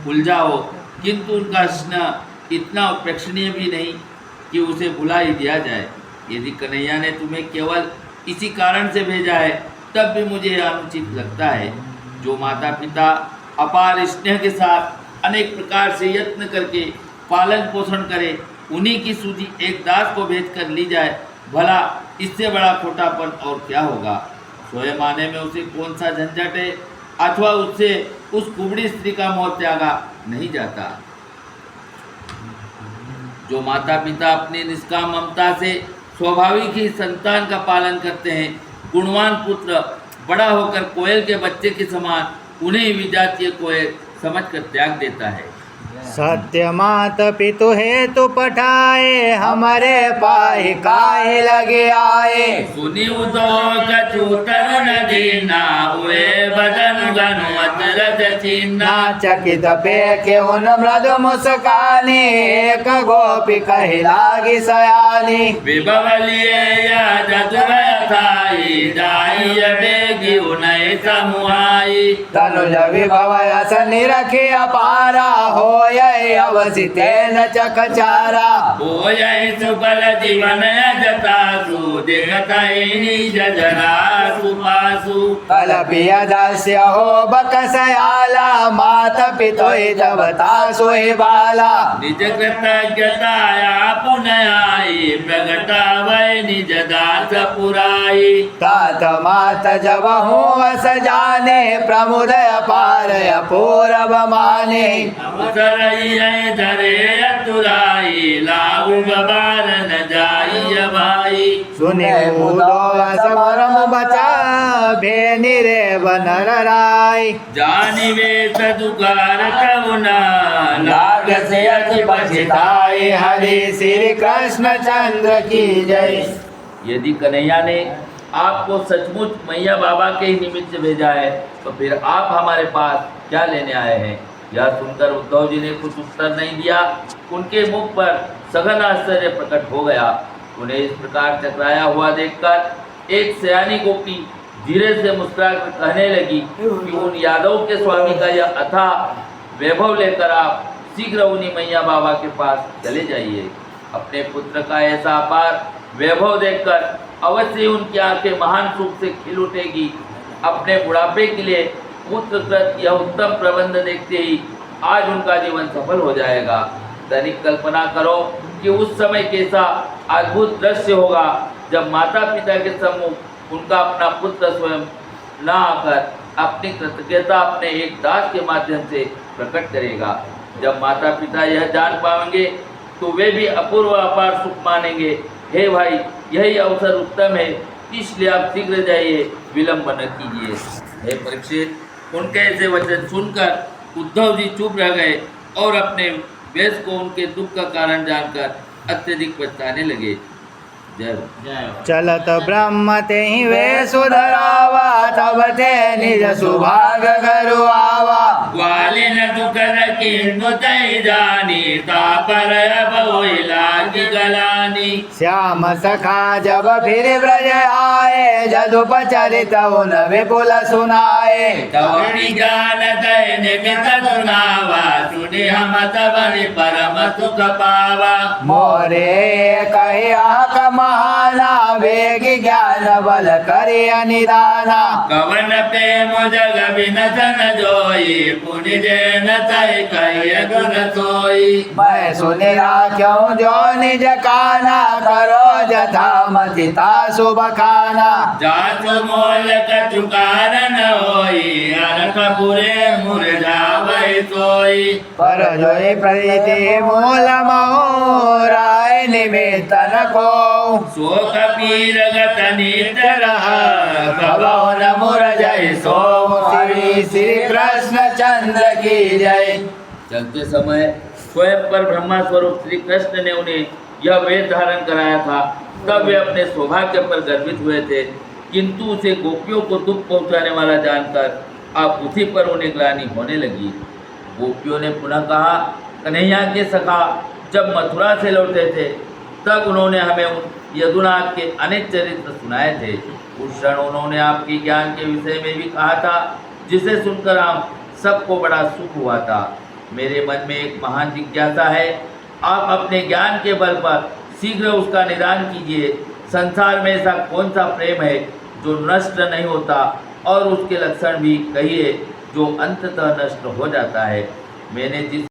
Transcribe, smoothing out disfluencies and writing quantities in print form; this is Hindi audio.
उलझा हो, किंतु उनका स्नेह इतना उपेक्षणीय भी नहीं कि उसे भुला ही दिया जाए। यदि कन्हैया ने तुम्हें केवल इसी कारण से भेजा है तब भी मुझे यह अनुचित लगता है। जो माता पिता अपार स्नेह के साथ अनेक प्रकार से यत्न करके पालन पोषण करे, उन्हीं की सूझी एक दास को भेज कर ली जाए, भला इससे बड़ा खोटापन और क्या होगा। स्वयं आने में उसे कौन सा झंझट है, अथवा उससे उस कुबड़ी स्त्री का मोह त्यागा नहीं जाता। जो माता पिता अपनी निष्काम ममता से स्वाभाविक ही संतान का पालन करते हैं, गुणवान पुत्र बड़ा होकर कोयल के बच्चे के समान उन्हें विजातीय कोयल समझकर त्याग देता है। सत्य मात पितु हेतु पठाए, हमारे पाहि काहे लगे आए। सुनी उदो कछु तरुण दीना, हुए बदन गनुमत रज चीना। चकित पेखे उन मृदु मुस्कानी, एक गोपी कही लागी सयानी। विभव लिए जतुर थाई, जाई बेगी उनय समुहाई। तनुज विभव यस निरखी अपारा, हो अवसिते न चकचारा। होय सुबल जीवन जतासु, देखतहि जरा सुपासु। कलपिय दास्य हो बकसयाला, मात पितोहि तब तासु बाला। निज कृतज्ञताया पुनयाई, प्रगटावै निज दास पुराई। तात मात जब हूँ अस जाने, प्रमुदय पारय पूरब माने। धरे तुराई, लागू गबार न जाई भाई। सुने मुदो समरम बचा, भेनि रे बनर राय। जानी वे सदुकार कवना, लाग से अति बचताए। हरि श्री कृष्ण चंद्र की जय। यदि कन्हैया ने आपको सचमुच मैया बाबा के ही निमित्त भेजा है, तो फिर आप हमारे पास क्या लेने आए हैं। यह सुनकर उद्धव जी ने कुछ उत्तर नहीं दिया। उनके मुख पर सघन आश्चर्य प्रकट हो गया। उन्हें इस प्रकार चकराया हुआ देखकर एक सयानी गोपी धीरे से मुस्कुराकर कहने लगी कि उन यादव के स्वामी का यह अथाह वैभव लेकर आप शीघ्र उन्हीं मैया बाबा के पास चले जाइए। अपने पुत्र का ऐसा अपार वैभव देखकर अवश्य उनकी आंखें महान सुख से खिल उठेगी। अपने बुढ़ापे के लिए पुत्रकृत यह उत्तम प्रबंध देखते ही आज उनका जीवन सफल हो जाएगा। तनिक कल्पना करो कि उस समय कैसा अद्भुत दृश्य होगा जब माता पिता के सम्मुख उनका अपना पुत्र स्वयं न आकर अपनी कृतज्ञता अपने एक दास के माध्यम से प्रकट करेगा। जब माता पिता यह जान पाएंगे तो वे भी अपूर्व अपार सुख मानेंगे। हे भाई, यही अवसर उत्तम है, इसलिए आप शीघ्र जाइए, विलंब न कीजिए। हे परीक्षित, उनके ऐसे वचन सुनकर उद्धव जी चुप रह गए और अपने वेश को उनके दुख का कारण जानकर अत्यधिक पछताने लगे। जय चलत ब्रह्म ते ही वे सुधरावा, तब ते निज सुभाग गरुआवा। ग्वालिन दुख किन्नु तै जानी, तापर बहु लागी गलानी। श्याम सखा जब फिर ब्रज आए, जदुप चरित उन विपुल सुनाए। तवनि ज्ञान तै निमित सुनावा, सुनि हम तवनि परम सुख पावा। मोरे कहिया कमाना, वेग ज्ञान बल करे निदाना। कवन प्रेम जग बिनसन जोई, पुनि जैन तै कहिय गुण सोई। मैं सुनि राख्यों जो निज काना, करो जथा मति तासु बखाना। जातु मोल कछु कारण होई, अरख बुरे मुरझावै सोई। पर जोई प्रीति मूल मोह, राय निमित्तन को। शोक पीर गत नित्य रहा, कबो न मुरझै सो। श्री श्री कृष्ण चंद्र की जय। चलते समय स्वयं पर ब्रह्मा स्वरूप श्री कृष्ण ने उन्हें यह वेद धारण कराया था। तब वे अपने सौभाग्य पर गर्वित हुए थे, किंतु उसे गोपियों को दुख पहुंचाने वाला जानकर अब उसी पर उन्हें ग्लानि होने लगी। गोपियों ने पुनः कहा, कन्हैया के सखा जब मथुरा से लौटे थे तब उन्होंने हमें उन यदुनाथ के अनेक चरित्र सुनाए थे। उस क्षण उन्होंने आपके ज्ञान के विषय में भी कहा था, जिसे सुनकर हम सबको बड़ा सुख हुआ था। मेरे मन में एक महान जिज्ञासा है, आप अपने ज्ञान के बल पर शीघ्र उसका निदान कीजिए। संसार में ऐसा कौन सा प्रेम है जो नष्ट नहीं होता, और उसके लक्षण भी कहिए जो अंततः नष्ट हो जाता है। मैंने जिस